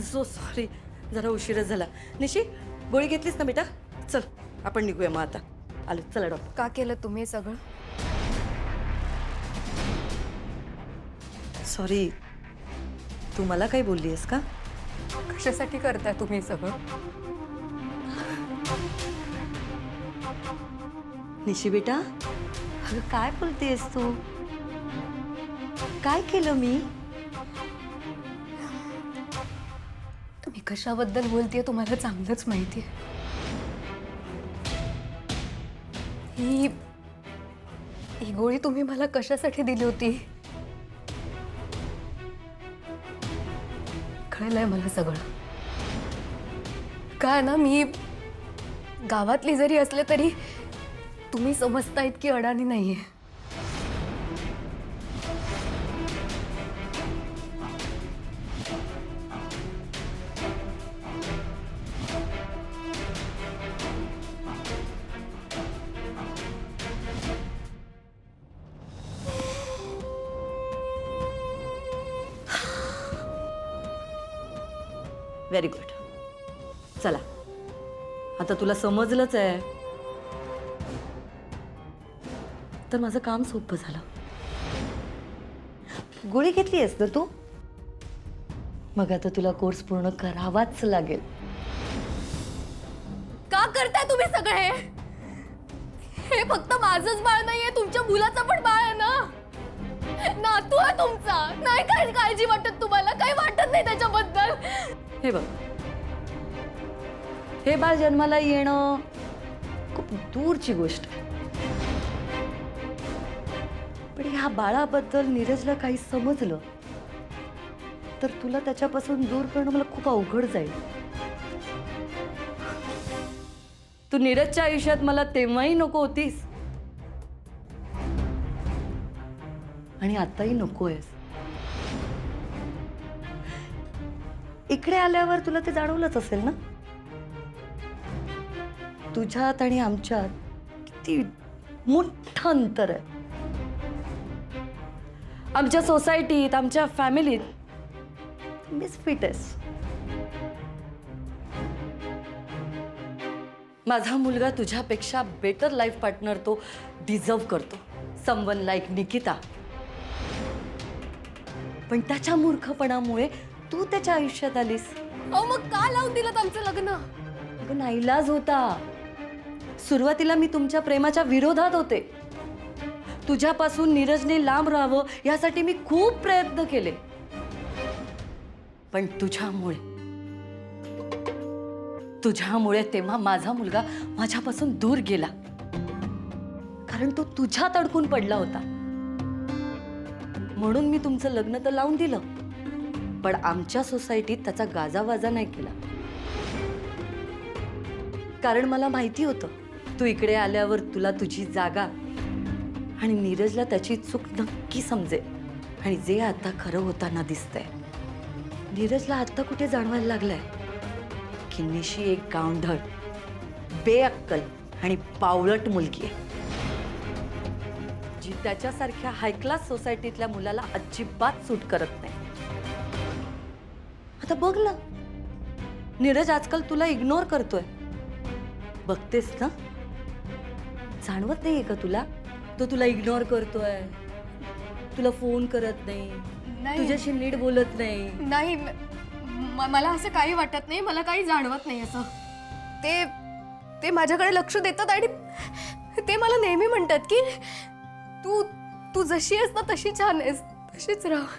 Am so sorry, जरा उशीरच झाला. निशी, गोळी घेतलीस ना बेटा? चल आपण निघूया मग आता. आलो, चला डॉक्टर. का केलं तुम्ही सगळं? सॉरी, तू मला काही बोलली आहेस का? कशासाठी करताय तुम्ही सगळं? निशी बेटा, अगं काय बोलतेस तू? काय केलं मी? तुम्ही कशाबद्दल बोलतेय तुम्हाला चांगलंच माहिती आहे. ही गोळी तुम्ही मला कशासाठी दिली होती? कळलंय मला सगळं. काय ना, मी गावातली जरी असले तरी तुम्ही समजता इतकी अडाणी नाहीये. Very good. चला, आता तुला समजलंच आहे तर माझं काम सोपं झालं. गोळी घेतली आहेस ना तू? मग आता तुला कोर्स पूर्ण करावाच लागेल. का करताय तुम्ही सगळे? हे फक्त माझंच बाळ नाहीये, तुमच्या मुलाचं पण बाळ आहे ना. नातू आहे तुमचा. नाही काय काळजी वाटत तुम्हाला? काही वाटत नाही त्याच्याबद्दल? हे बघ, हे बाळ जन्माला येणं खूप दूरची गोष्ट आहे. पण ह्या बाळाबद्दल नीरजला काही समजलं तर तुला त्याच्यापासून दूर करणं मला खूप अवघड जाईल. तू नीरजच्या आयुष्यात मला तेव्हाही नको होतीस आणि आताही नको आहेस. इकडे आल्यावर तुला ते जाणवलंच असेल ना, तुझ्यात आणि आमच्यात किती मोठं अंतर आहे. आमच्या सोसायटीत, आमच्या फॅमिलीत मिसफिट आहेस. माझा मुलगा तुझ्यापेक्षा बेटर लाईफ पार्टनर तो डिझर्व करतो, समवन लाईक निकिता. पण त्याच्या मूर्खपणामुळे तू त्याच्या आयुष्यात आलीस. अहो, मग का लावून दिलं आमचं लग्न? अगं नाईलाज होता. सुरुवातीला मी तुमच्या प्रेमाच्या विरोधात होते. तुझ्यापासून नीरजने लांब राहावं यासाठी मी खूप प्रयत्न केले. पण तुझ्यामुळे तेव्हा माझा मुलगा माझ्यापासून दूर गेला, कारण तो तुझ्यात अडकून पडला होता. म्हणून मी तुमचं लग्न तर लावून दिलं, पण आमच्या सोसायटीत त्याचा गाजावाजा नाही केला. कारण मला माहिती होतं तू इकडे आल्यावर तुला तुझी जागा आणि नीरजला त्याची चूक नक्की समजेल. आणि जे आता खरं होताना दिसतंय, नीरजला आता कुठे जाणवायला लागलंय की निशी एक गावंढळ, बेअक्कल आणि पावलट मुलगी आहे, जी त्याच्यासारख्या हायक्लास सोसायटीतल्या मुलाला अजिबात सूट करत नाही. आता बघ ना, नीरज आजकाल तुला इग्नोर करतोय. बघतेस ना, जाणवत नाहीये का तुला? तो तुला इग्नोर करतोय, तुला फोन करत नाही, तुझ्याशी नीट बोलत नाही. नाही, मला असं काही वाटत नाही, मला काही जाणवत नाही असं. ते माझ्याकडे लक्ष देतात आणि ते मला नेहमी म्हणतात की तू जशी आहेस ना तशी छान आहेस, तशीच राह.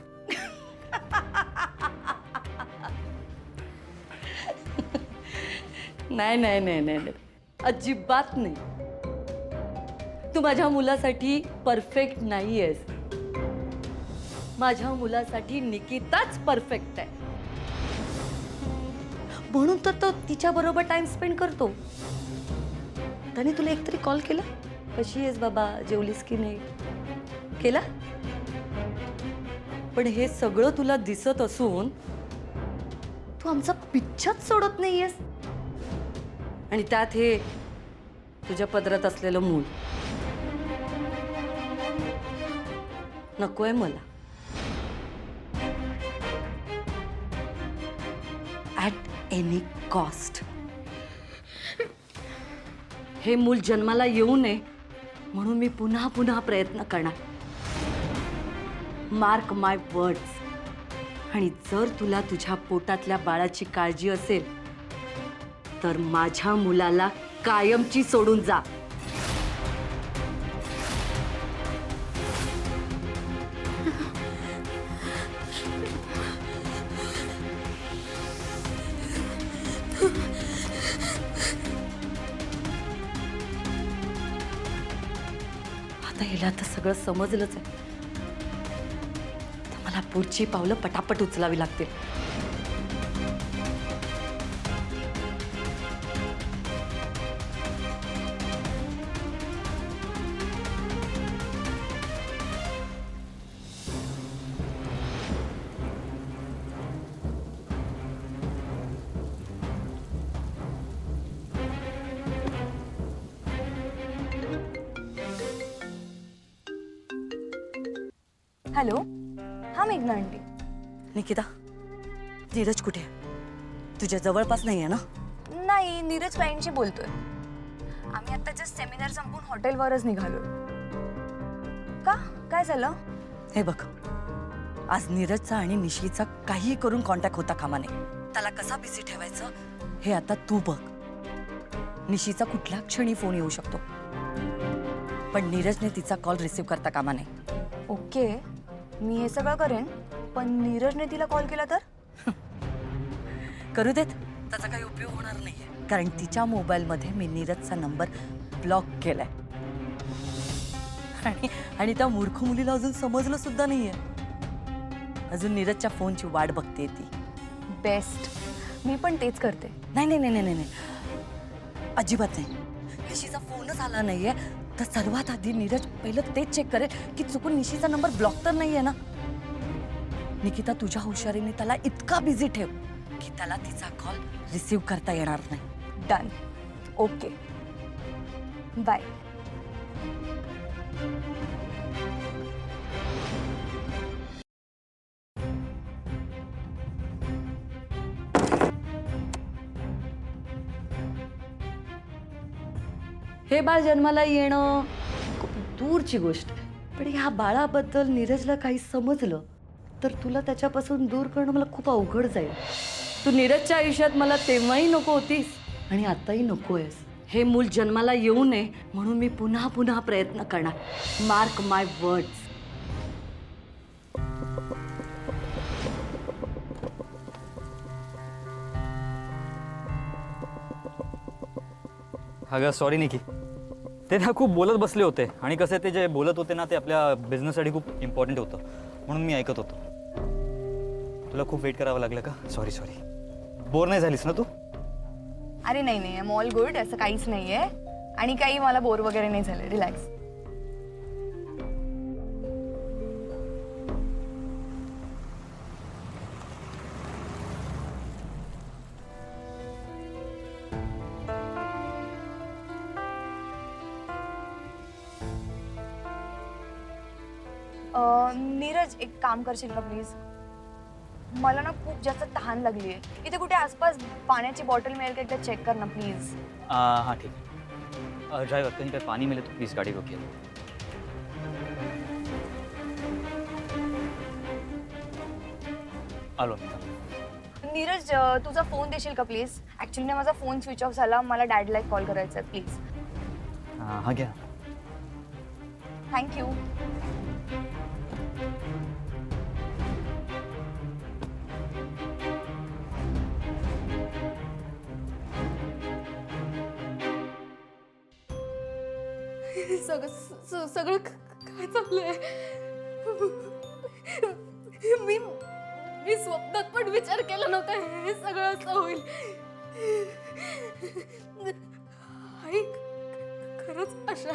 नाही नाही नाही नाही, अजिबात नाही. तू माझ्या मुलासाठी परफेक्ट नाही आहेस. माझ्या मुलासाठी निकिताच परफेक्ट आहे. म्हणून तर तो तिच्या बरोबर टाइम स्पेंड करतो. त्याने तुला एकतरी कॉल केला, कशी आहेस बाबा, जेवलीस की नाही, केला? पण हे सगळं तुला दिसत असून तू आमचा पिच्छाच सोडत नाहीयेस. आणि त्यात हे तुझ्या पदरात असलेलं मूल नकोय मला. At any cost. हे मूल जन्माला येऊ नये म्हणून मी पुन्हा पुन्हा प्रयत्न करणार. मार्क माय वर्ड्स. आणि जर तुला तुझ्या पोटातल्या बाळाची काळजी असेल तर माझ्या मुलाला कायमची सोडून जा. आता हिला तर सगळं समजलंच आहे. तर मला पुढची पावलं पटापट उचलावी लागतील. हॅलो, हा मेघना आंटी. निकिता, नीरज कुठे आहे? तुझ्या जवळपास नाही आहे ना? नाही, नीरज क्लायंटशी बोलतोय. आम्ही आता जस्ट सेमिनार संपून हॉटेलवरच निघालो. का, काय झालं? हे बघ, आज नीरजचा आणि निशीचा काही करून कॉन्टॅक्ट होता कामा नये. त्याला कसा बिझी ठेवायचं हे आता तू बघ. निशीचा कुठल्या क्षणी फोन येऊ शकतो, पण नीरजने तिचा कॉल रिसीव्ह करता कामा नये. ओके, मी हे सगळं करेन, पण नीरजने तिला कॉल केला तर? करू देत, त्याचा काही उपयोग होणार नाहीये. कारण तिच्या मोबाईलमध्ये मी नीरजचा नंबर ब्लॉक केलाय. आणि त्या मूर्ख मुलीला अजून समजलं सुद्धा नाहीये. अजून नीरजच्या फोनची वाट बघते ती. बेस्ट, मी पण तेच करते. नाही नाही नाही नाही नाही, अजिबात नाही. निशीचा फोनच आला नाहीये तर सर्वात आधी नीरज पहिलं तेच चेक करेल की चुकून निशीचा नंबर ब्लॉक तर नाहीये ना. निकिता, तुझ्या हुशारीने त्याला इतका बिझी ठेव की त्याला तिचा कॉल रिसीव्ह करता येणार नाही. डन. Okay, bye. हे बाळ जन्माला येणं खूप दूरची गोष्ट आहे, पण ह्या बाळाबद्दल नीरजला काही समजलं तर तुला त्याच्यापासून दूर करणं मला खूप अवघड जाईल. तू नीरजच्या आयुष्यात मला तेव्हाही नको होतीस आणि आताही नको आहेस. हे मूल जन्माला येऊ नये म्हणून मी पुन्हा पुन्हा प्रयत्न करणार. मार्क माय वर्ड्स. अगं सॉरी निकी, ते ना खूप बोलत बसले होते आणि कसं ते जे बोलत होते ना ते आपल्या बिझनेससाठी खूप इम्पॉर्टंट होतं म्हणून मी ऐकत होतो. तुला खूप वेट करावं लागलं का? Sorry sorry. बोर नाही झालीस ना तू? अरे नाही नाही, ऑल गुड. असं काहीच नाही आहे आणि काही मला बोर वगैरे नाही झालं. रिलॅक्स. नीरज, एक काम करशील का प्लीज? मला ना खूप जास्त तहान लागली आहे. इथे कुठे आसपास पाण्याची बॉटल मिळेल का? एकदा चेक कर ना प्लीज. हाँ ठीक है. ड्राइवर कहीं पे पानी मिले तो प्लीज़ गाड़ी रोकिए. आलो. नीरज, तुझा फोन देशील का प्लीज? ॲक्च्युली ना माझा फोन स्विच ऑफ झाला. मला डॅडला एक कॉल करायचा आहे प्लीज. हाँ क्या? थँक्यू. सगळं काय चाललंय? मी स्वप्नात पण विचार केला नव्हता हे सगळं असं होईल. आई खरंच अशा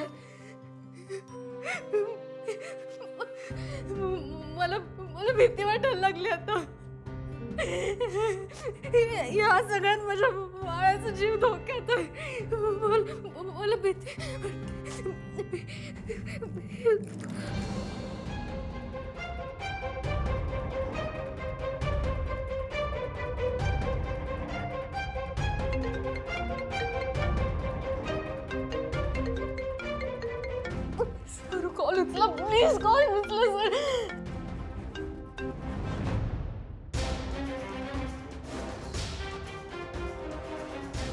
मला मला भीती वाटायला लागली आता. या सगळ्यात माझ्या बाळाचा जीव धोक्यात आहे. मला भीती कॉल उचला प्लीज, कॉल उचला सर.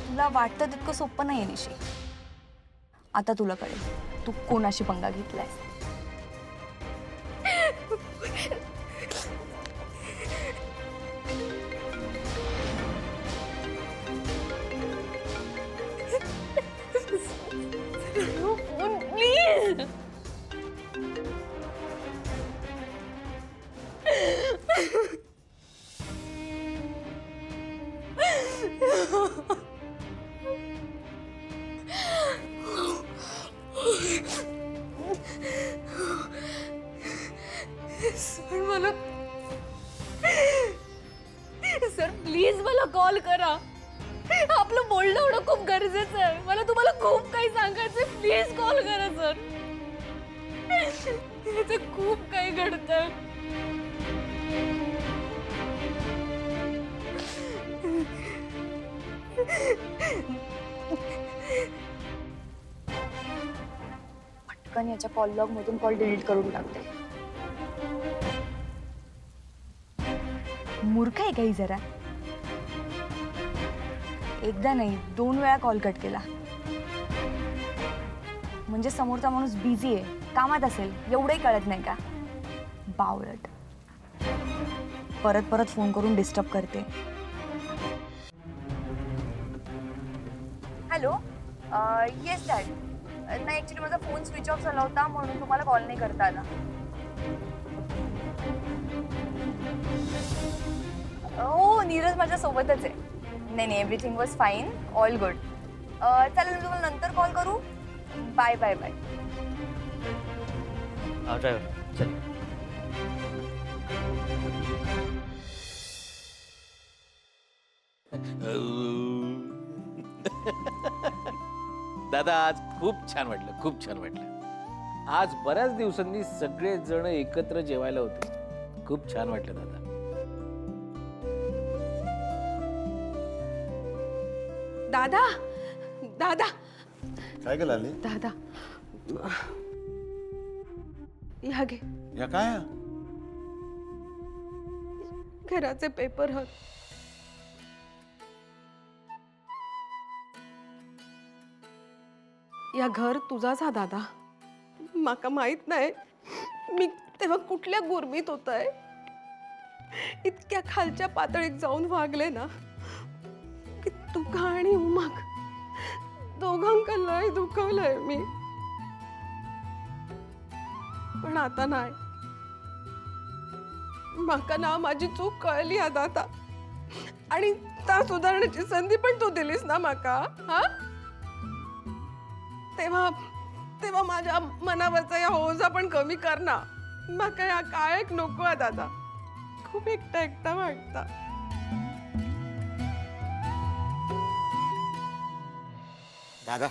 तुला वाटतं तितकं सोपं नाहीये निशी. आता तुला कळेल तू कोणाशी पंगा घेतलायस. Phone please. सर मला, सर प्लीज मला कॉल करा. आपलं बोलणं होणं खूप गरजेचं आहे. मला तुम्हाला खूप काही सांगायचंय. प्लीज कॉल करा सर. इथे खूप काही घडतंय. पटकन याच्या कॉल लॉग मधून कॉल डिलीट करून टाकते. मूर्ख आहे काही जरा. एकदा नाही 2 वेळा कॉल कट केला. म्हणजे समोरचा माणूस बिझी आहे, कामात असेल, एवढंही कळत नाही का. बावळट. परत परत फोन करून डिस्टर्ब करते. Hello, yes dad. नाही ॲक्च्युली माझा फोन स्विच ऑफ झाला होता म्हणून तुम्हाला कॉल नाही करता आला. हो, नीरज माझ्या सोबतच आहे. नाही, everything was fine, all good. चालेल, मी तुम्हाला नंतर कॉल करू. Bye bye bye. ड्रायव्हर चल. दादा आज खूप छान वाटलं, खूप छान वाटलं. आज बऱ्याच दिवसांनी सगळे जण एकत्र जेवायला होते. खूप छान वाटलं दादा. दादा, दादा, काय केलं आली दादा, ह्या घे. या काय घराचे पेपर हत. या घर तुझाच हा दादा. माका माहित नाही मी तेव्हा कुठल्या गुरमीत होतय. इतक्या खालच्या पातळीत जाऊन वागले ना की तुका आणि उमाक दोघांका लय दुखवलंय मी. पण आता नाही. माका ना माझी चूक कळली आता आता. आणि त्या सुधारण्याची संधी पण तू दिलीस ना माका. हा, तेव्हा तेव्हा माझ्या मनावरचा या ओझा पण कमी कर ना. माका या काय एक नको आहे दादा. खूप एकटा एकटा वाटता. दादा,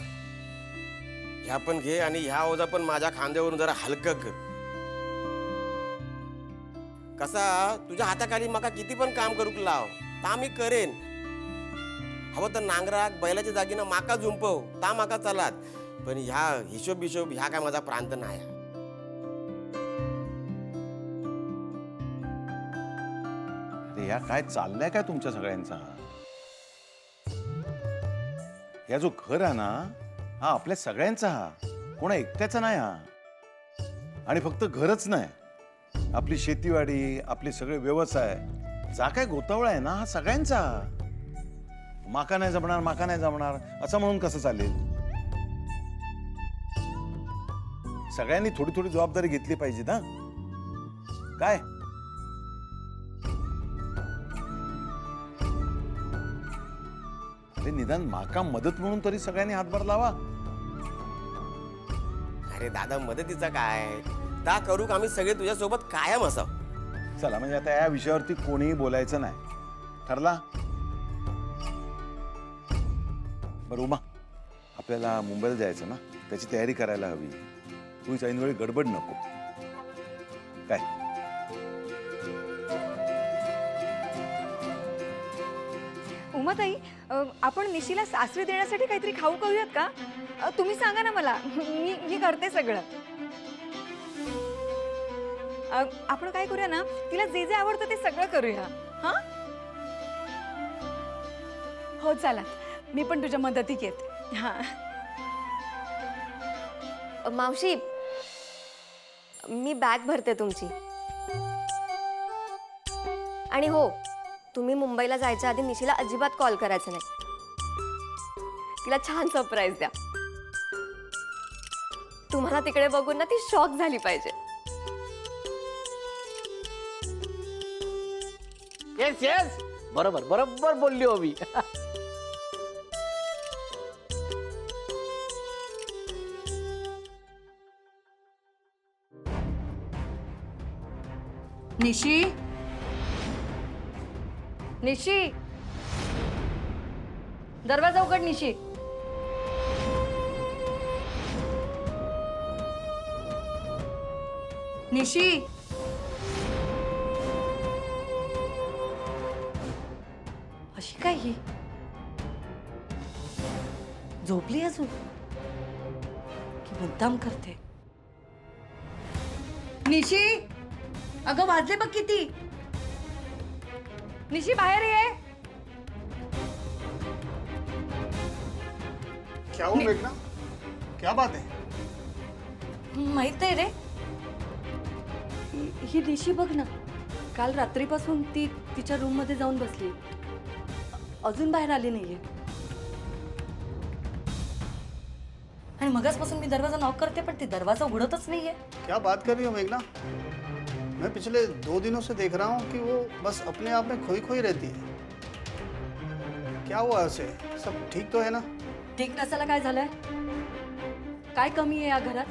ह्या पण घे आणि ह्या ओझा पण माझ्या खांद्यावरून जरा हलकं कर. कसा तुझ्या हाताखाली माका किती पण काम करूक लाव ता मी करेन. हवं तर नांगराक बैलाच्या जागीनं माका झुंपव ता माका चलात. पण ह्या हिशोब बिशोब ह्या काय माझा प्रांत नाही. अरे या काय चाललंय काय तुमच्या सगळ्यांचा. या जो घर आहे ना हा आपल्या सगळ्यांचा. हा कोणा एकट्याचा नाही. हा आणि फक्त घरच नाही, आपली शेतीवाडी, आपले सगळे व्यवसाय, जा काय गोतावळा आहे ना हा सगळ्यांचा. माका नाही जमणार, माका नाही जमणार असं म्हणून कसं चालेल. सगळ्यांनी थोडी थोडी जबाबदारी घेतली पाहिजे ना. काय अरे निदान माका मदत म्हणून तरी सगळ्यांनी हातभार लावा. अरे दादा, मदतीचा काय ता करूक आम्ही सगळे तुझ्या सोबत कायम असाव. चला म्हणजे आता या विषयावरती कोणीही बोलायचं नाही, ठरला. बरं उमा, आपल्याला मुंबईला जायचं ना, त्याची तयारी करायला हवी. तू ऐनवेळी गडबड नको. काय उमाताई, आपण निशीला सासरी देण्यासाठी काहीतरी खाऊ करूयात का? तुम्ही सांगा ना मला. मी करते सगळं. आपण काय करूया ना, तिला जे जे आवडतं ते सगळं करूया. हा हो चला, मी पण तुझ्या मदतीक येते. हा मावशी, मी बॅग भरते तुमची. आणि हो, तुम्ही मुंबईला जायच्या आधी निशीला अजिबात कॉल करायचा नाही. तिला छान सरप्राईज द्या. तुम्हाला तिकडे बघून ना ती शॉक झाली पाहिजे. येस येस, बरोबर बरोबर बोलली हो मी. निशी, निशी, दरवाजा उघड निशी. निशी, अशी काय ही झोपली अजून की मुद्दाम करते? निशी, अगं वाजले बघ किती. निशी बाहेर ये. क्या हुआ मेघना? क्या बात है? माहित आहे रे, ही निशी बघ ना, काल रात्रीपासून ती तिच्या रूम मध्ये जाऊन बसली, अजून बाहेर आली नाहीये. आणि मगासपासून मी दरवाजा नॉक करते पण ती दरवाजा उघडतच नाहीये. क्या बात कर रही हो मेघना? मैं पिछले 2 दिनों से देख रहा हूँ कि वो बस अपने आप में खोई खोई रहती है. क्या हुआ उसे? सब ठीक तो है ना? ठीक नसायला काय झालंय? काय कमी आहे या घरात?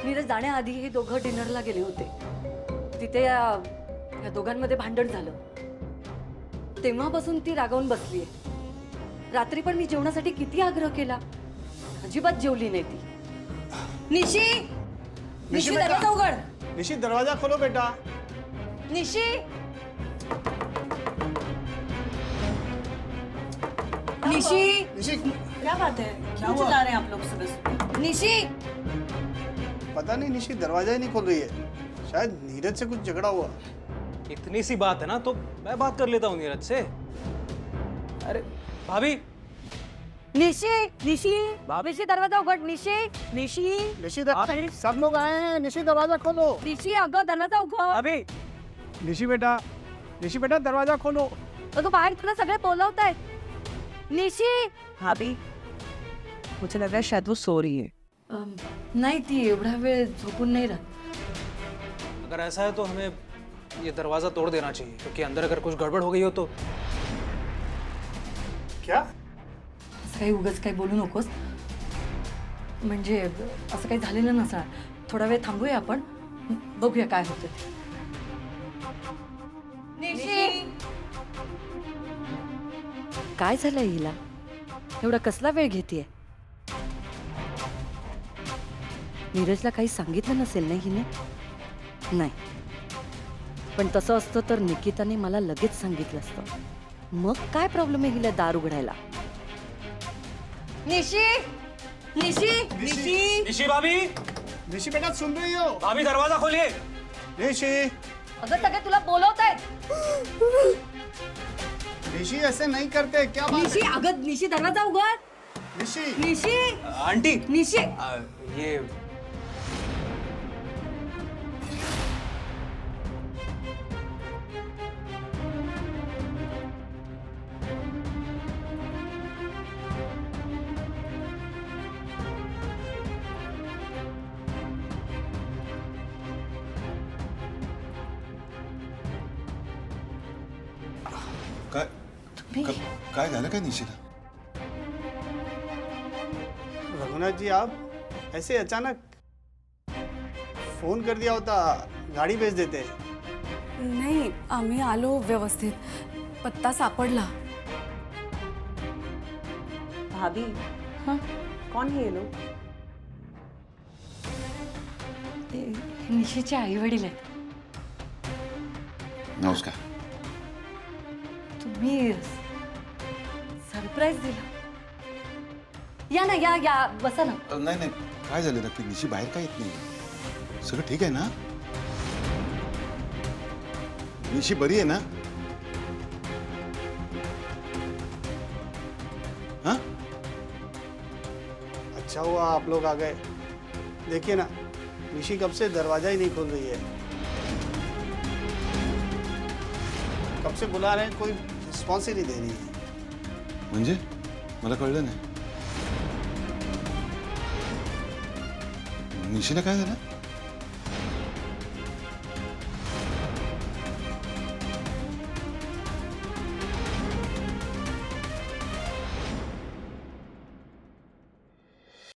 नीरज जाण्याआधी हे दोघं डिनरला गेले होते. तिथे या दोघांमध्ये भांडण झालं. तेव्हापासून ती रागावून बसलीये. रात्री पण मी जेवणासाठी किती आग्रह केला, अजिबात जेवली नाही ती. निशी, निशी बेटा. दरवाजा उघड. निशी दरवाजा खोलो बेटा. निशी, निशी, निशी, क्या बात है? क्यों चिल्ला रहे हैं आप लोग सुबह? निशी, पता नहीं निशी दरवाजा ही नहीं खोल रही है. शायद नीरज से कुछ झगड़ा हुआ. इतनी सी बात है ना तो मैं बात कर लेता हूँ नीरज से. अरे भाभी, निशी, निशी, निशी दरवाजा उघड. निशी, निशी, निशी सब लोग आए हैं. निशी दरवाजा खोलो. निशी, अगं दरवाजा उघड. भाभी निशी बेटा दरवाजा खोलो. अगं बाहेर तुला सगळे बोलवतायत. निशी, भाभी, मुझे लग रहा है शायद वो सो रही है. नाही, ती एवढा वेळ झोपून नाही राहत. अगर ऐसा है तो हमें ये दरवाजा तोड़ देना चाहिए, क्योंकि अंदर अगर कुछ गड़बड़ हो गई हो तो. क्या? असं काही उगाच काही बोलू नकोस. म्हणजे असं काही झालेलं नसणार. थोडा वेळ थांबूया आपण, बघूया काय होतं ते. निशी, काय झालंय हिला? एवढा कसला वेळ घेतेय? नीरजला काही सांगितलं नसेल ना हिने? नाही, पण तसं असतं तर निकिताने मला लगेच सांगितलं असतं. मग काय प्रॉब्लेम आहे हिला दार उघडायला? निशी, निशी, निशी, निशी भाभी, निशी बेटा सुन रही हो? भाभी दरवाजा खोलिए. निशी, अगं सगळे तुला बोलवतायत. निशी ऐसे नहीं करते. क्या बात निशी, है? अगं निशी दरवाजा उघड. निशी, निशी, आंटी, निशी, ये काय काय झालं काय निशिला? रघुनाथ जी आप ऐसे अचानक फोन कर दिया होता, गाड़ी भेज देते. नाही, आम्ही आलो व्यवस्थित. पत्ता सापडला. भाभी, हाँ? कौन है ये लोग? ते निशीचे आई वडील आहेत. नमस्कार. तुम्ही सरप्राईज दिला. या ना, या या, बसा ना. नाही काय झालं नक्की? निशी बाहेर काय येत नाही? सगळं ठीक आहे ना? निशी बरी आहे ना? हाँ? अच्छा हुआ आप लोग आ गए। देखिए ना, निशी कब से दरवाजा ही नहीं खोल रही है। कब से बुला रहे हैं, कोई रिस्पॉन्स ही नहीं दे रही है। म्हणजे मला कळलं नाही. निशीला काय झालं?